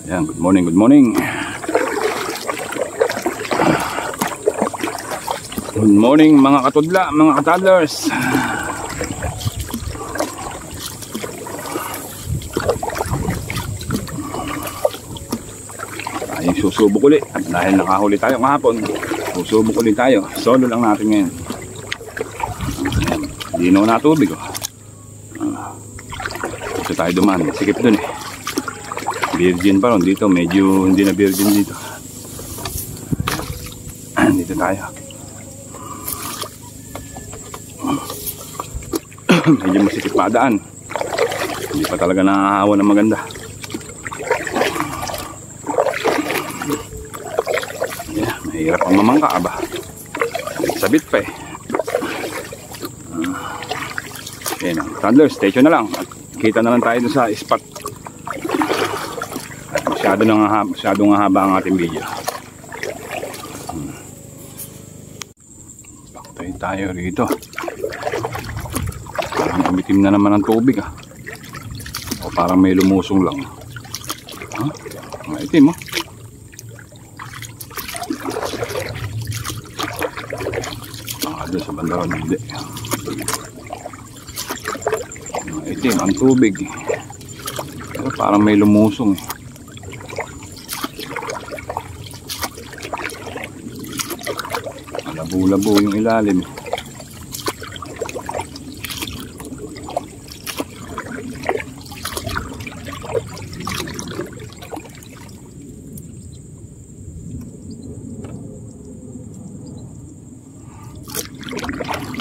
Ayan, good morning, good morning. Good morning mga katudla, mga katadlers. Ay, susubok ulit. Dahil nakahuli tayo kahapon, susubok ulit tayo. Solo lang natin ngayon. Ayan, linaw na tubig. Dito tayo dumaan, sikip dun eh. Virgin pa ron dito, medyo hindi na virgin dito. Dito tayo. Medyo masikip pa daan. Hindi pa talaga nakahawa ng maganda. Yeah, mahirap ang mamangka ba. Sabit pa eh. Ayan, toddlers, station na lang. Kita na lang tayo dun sa spot. Masyadong haba ang ating video. Baktay tayo rito. Parang umitim na naman ang tubig o parang may lumusong lang. Maitim doon sa bandaron hindi. Maitim ang tubig pero parang may lumusong Malabo-labo yung ilalim.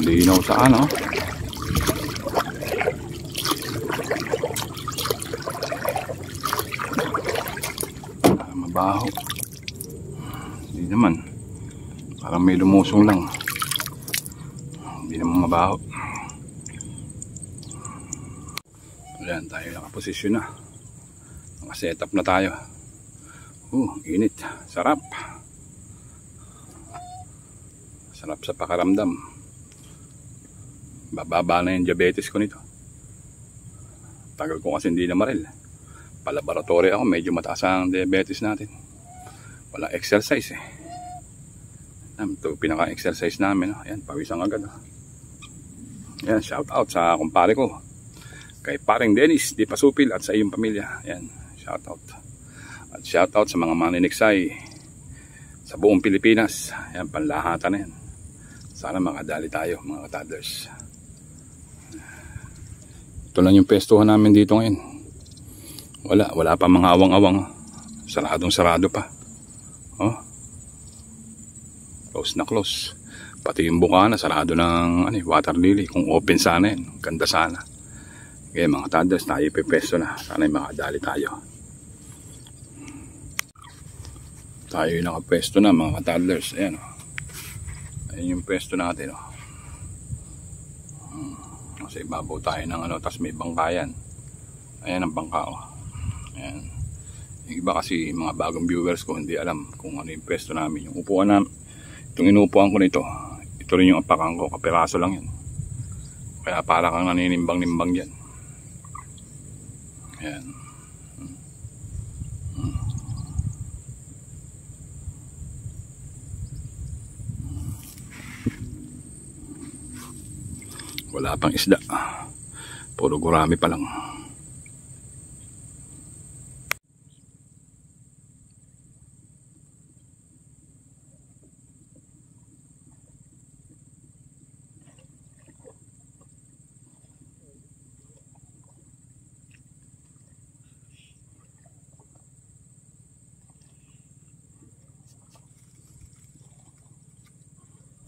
Linaw saan mabaho. Hindi naman. Parang may lumusong lang. Hindi naman mabaho. Ayan, tayo nakaposisyon na. Nakasetup na tayo. Init. Sarap. Sarap sa pakaramdam. Bababa na yung diabetes ko nito. Tagal ko kasi hindi na maril. Palaboratory ako, medyo mataas ang diabetes natin. Walang exercise eh. Ito pinaka-exercise namin. Ayan, pawisang agad. Ayan, shout out sa kumpare ko. Kay paring Dennis Di Pasupil at sa iyong pamilya. Ayan, shout out. At shout out sa mga maniniksay sa buong Pilipinas. Ayan, panlahatan na yan. Sana makadali tayo mga katadlers. Ito lang yung pestuhan namin dito ngayon. Wala pa mga awang-awang. Sarado pa. Close na close. Pati yung bukana sarado ng water lily. Kung open sana yan, ganda sana. Okay mga toddlers, tayo pepesto na. Sana makadali tayo. Tayo yung nakapesto na mga toddlers. Ayan Ayan yung pesto natin Kasi ibabaw tayo ng tas may bangkayan. Ayan ang bangka Ayan. Yung iba kasi mga bagong viewers ko hindi alam kung ano yung pesto namin. Yung upuan namin, itong inupuan ko nito, ito rin yung apakan ko, kapiraso lang yan. Kaya para kang naninimbang-nimbang dyan. Ayan. Wala pang isda. Puro gurami pa lang.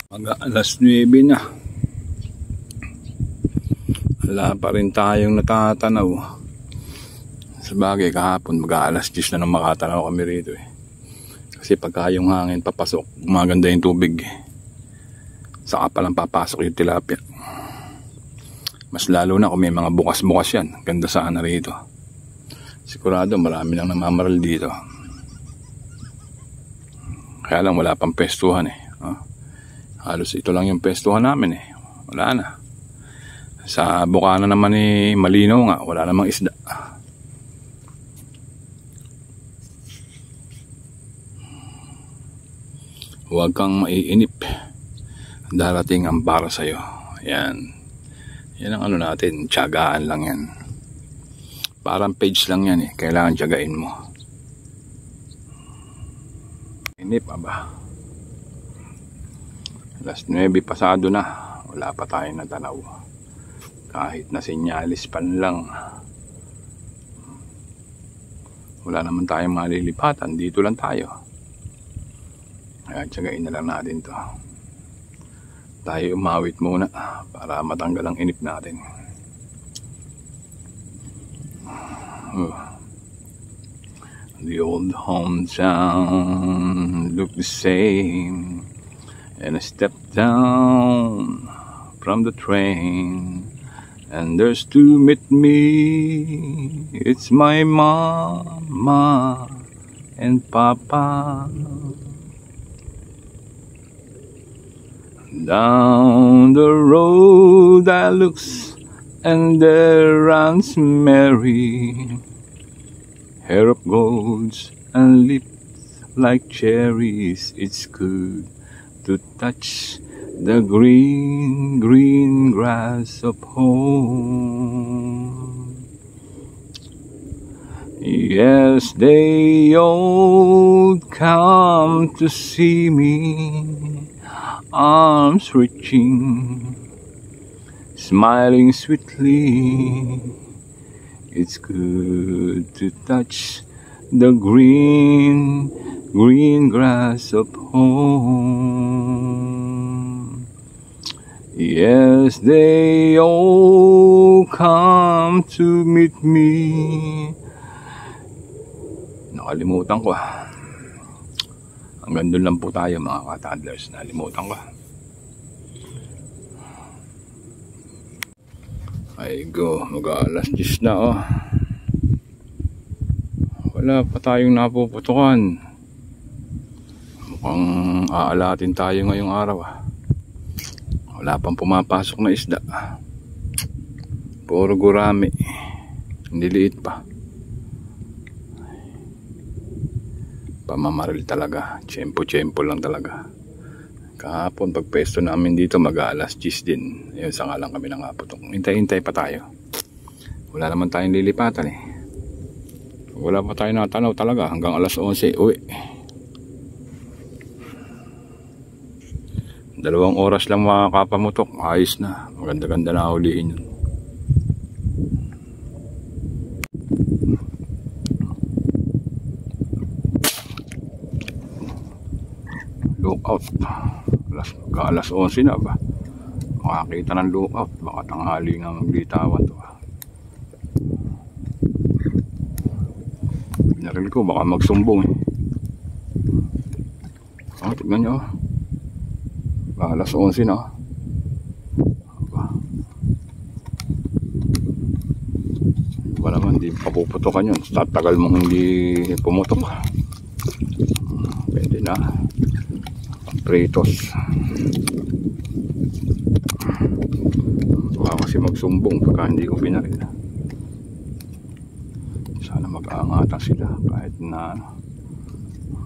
Alas 9 na. Wala pa rin tayong natatanaw. Sabagay kahapon mag-aalas 10 na nang makatanaw kami rito Kasi pagka yung hangin papasok, maganda yung tubig Saka palang papasok yung tilapia. Mas lalo na kung may mga bukas-bukas yan. Ganda sana rito. Sigurado marami lang namamaral dito. Kaya lang wala pang pestuhan Halos ito lang yung pestuhan namin Wala na. Sa bukana naman malinaw nga, wala namang isda. Huwag kang maiinip. Darating ang para sa'yo. Yan. Yan ang ano natin. Tiyagaan lang yan. Parang page lang yan eh. Kailangan tiyagain mo. Inip aba. Alas 9 pasado na. Wala pa tayong natanaw. Kahit na sinyalis pan lang. Wala naman tayong malilipatan. Dito lang tayo. Kaya tiyagain na lang natin to. Tayo umawit muna para matanggal ang inip natin. The old hometown looked the same, and I stepped down from the train, and there's to meet me, it's my mama and papa. Down the road I looks, and there runs Mary, hair of golds and lips like cherries. It's good to touch the green, green grass of home. Yes, they all come to see me, arms reaching, smiling sweetly. It's good to touch the green, green grass of home. Yes, they all come to meet me. Nakalimutan ko. Hanggang doon lang po tayo mga ka-toddlers. Nalimutan ko. Ay go, mag-alas 10 na oh. Wala pa tayong napuputukan. Mukhang aalatin tayo ngayong araw ah. Wala pang pumapasok na isda. Puro gurami. Hindi liit pa. Pamamaril talaga. Tiyempo-tiyempo lang talaga. Kahapon pagpesto namin dito mag-alas 10 din. Ayun, saka lang kami nangaputok. Hintay-hintay pa tayo. Wala naman tayong lilipatan eh. Wala pa tayo natanaw talaga. Hanggang alas 11 uwi. 2 oras lang makakapamutok. Ayos na. Maganda-ganda na hulihin yun. Lookout. Alas 11 na ba? Makakita ng lookout. Baka tanghali nga maglitawan to. Binaril ko baka magsumbong eh. Oh, tignan nyo. Alas 11 na. Ba naman, hindi papuputokan yun. Tatagal mong hindi pumutok. Pwede na. Pritos. Baka kasi magsumbong pagka hindi ko pinaril. Sana mag-aangatan sila kahit na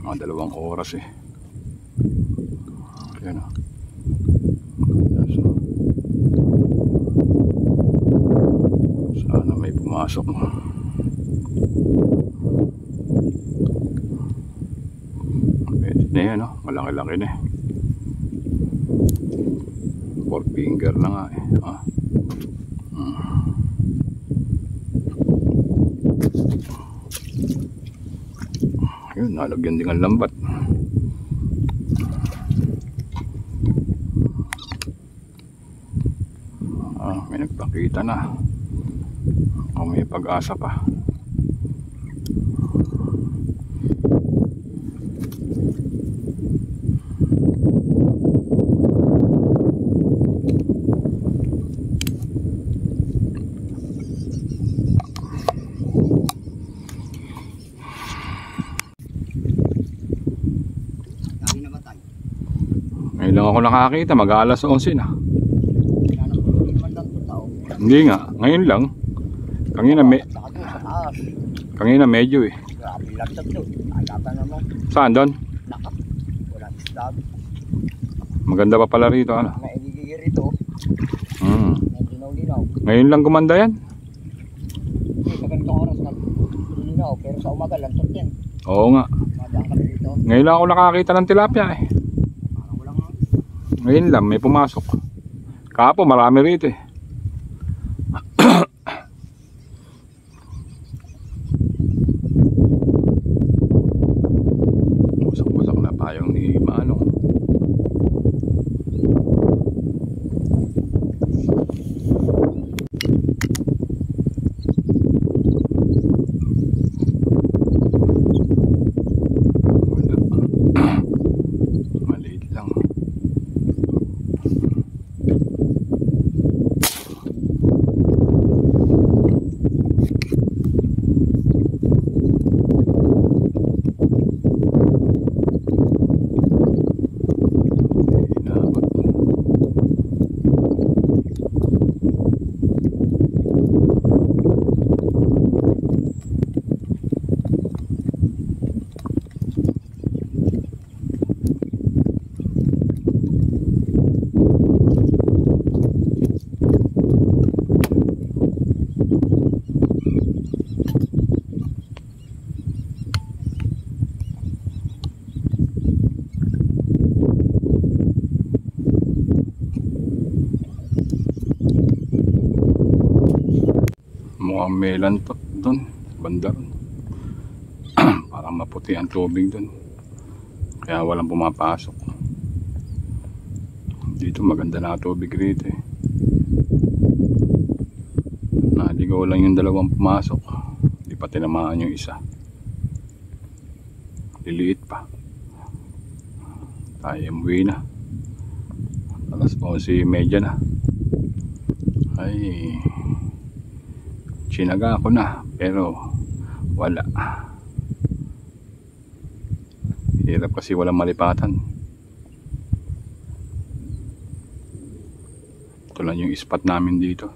mga 2 oras eh. Kaya na. Sana may pumasok. Pwede na yan, no? Malaki-laki na eh. 4 finger na nga eh. Ayun, nalagyan din ang lambat. May nagpakita na. O may pag-asa pa. Ngayon lang ako nakakita, mag-alas 11 na. Hindi nga, ngayon lang. Kanina medyo eh. Saan doon? isda. Maganda pa pala rito, ano? Naigigir ito. Linaw-linaw. Ngayon lang gumanda yan. Hindi, sa ganitong oras na linaw. Pero sa umaga, lantot yan. Oo nga. Madaan kami dito. Ngayon lang ako nakakita ng tilapia eh. Parang walang... Ngayon lang, may pumasok. Kapo, marami rito eh. Busak-busak na payong ni Manong. Maliit lang. Inabot. Mukhang may lantot doon, banda ron. Parang maputi ang tubig doon, kaya walang pumapasok. Dito maganda na tubig rito eh. Naligaw lang yung dalawang pumasok, di pa tinamaan yung isa. Liliit pa. Tayo umuwi na. Alas 11:30 na. Ay, sinaga ako na pero wala. Hirap kasi walang malipatan. Ito lang yung spot namin dito.